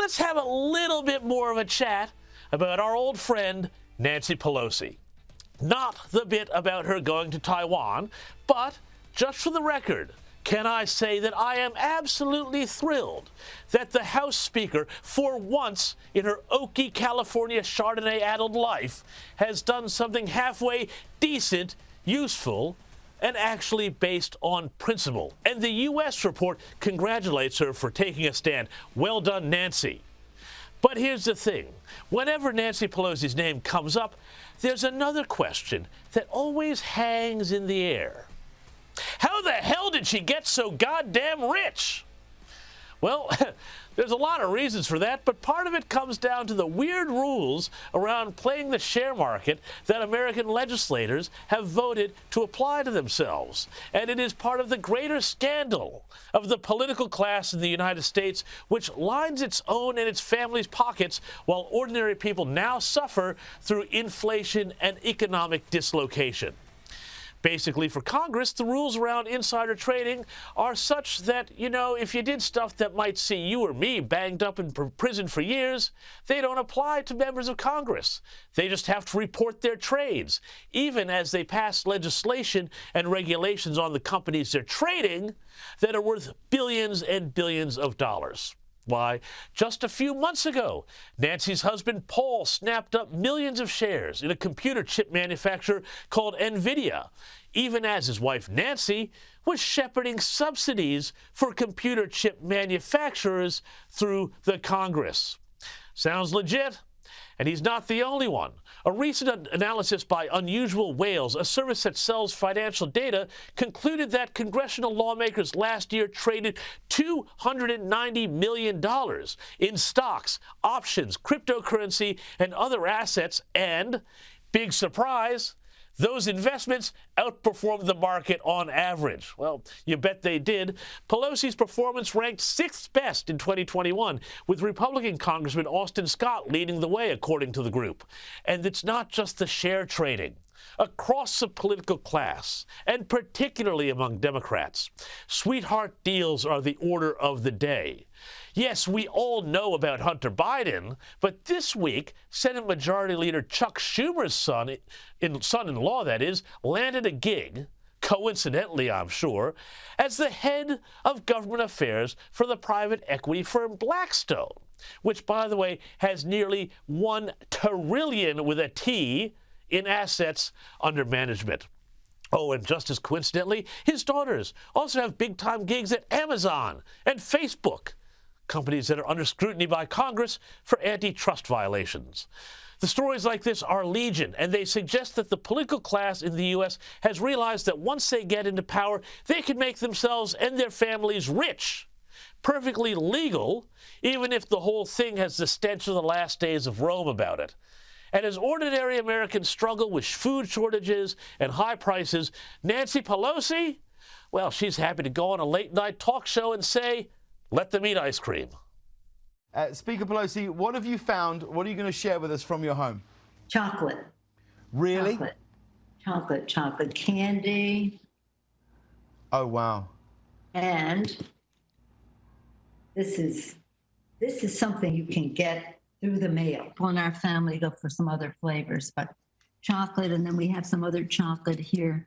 let's have a little bit more of a chat about our old friend, Nancy Pelosi. Not the bit about her going to Taiwan, but just for the record, can I say that I am absolutely thrilled that the House Speaker, for once in her oaky California Chardonnay-addled life, has done something halfway decent, useful, and actually based on principle. And the U.S. report congratulates her for taking a stand. Well done, Nancy. But here's the thing. Whenever Nancy Pelosi's name comes up, there's another question that always hangs in the air. How the hell did she get so goddamn rich? Well, there's a lot of reasons for that, but part of it comes down to the weird rules around playing the share market that American legislators have voted to apply to themselves. And it is part of the greater scandal of the political class in the United States, which lines its own and its family's pockets while ordinary people now suffer through inflation and economic dislocation. Basically, for Congress, the rules around insider trading are such that, if you did stuff that might see you or me banged up in prison for years, they don't apply to members of Congress. They just have to report their trades, even as they pass legislation and regulations on the companies they're trading that are worth billions and billions of dollars. Why, just a few months ago, Nancy's husband Paul snapped up millions of shares in a computer chip manufacturer called NVIDIA, even as his wife Nancy was shepherding subsidies for computer chip manufacturers through the Congress. Sounds legit. And he's not the only one. A recent analysis by Unusual Whales, a service that sells financial data, concluded that congressional lawmakers last year traded $290 million in stocks, options, cryptocurrency, and other assets, and, big surprise, those investments outperformed the market on average. Well, you bet they did. Pelosi's performance ranked 6th best in 2021, with Republican Congressman Austin Scott leading the way, according to the group. And it's not just the share trading. Across the political class, and particularly among Democrats, sweetheart deals are the order of the day. Yes, we all know about Hunter Biden, but this week, Senate Majority Leader Chuck Schumer's son-in-law, that is, landed a gig, coincidentally I'm sure, as the head of government affairs for the private equity firm Blackstone, which, by the way, has nearly $1 trillion with a T in assets under management. Oh, and just as coincidentally, his daughters also have big-time gigs at Amazon and Facebook, companies that are under scrutiny by Congress for antitrust violations. The stories like this are legion, and they suggest that the political class in the U.S. has realized that once they get into power, they can make themselves and their families rich. Perfectly legal, even if the whole thing has the stench of the last days of Rome about it. And as ordinary Americans struggle with food shortages and high prices, Nancy Pelosi, well, she's happy to go on a late-night talk show and say, let them eat ice cream. Speaker Pelosi, what have you found? What are you going to share with us from your home? Chocolate. Really? Chocolate candy. Oh, wow. And this is something you can get through the mail. People in our family go for some other flavors, but chocolate, and then we have some other chocolate here.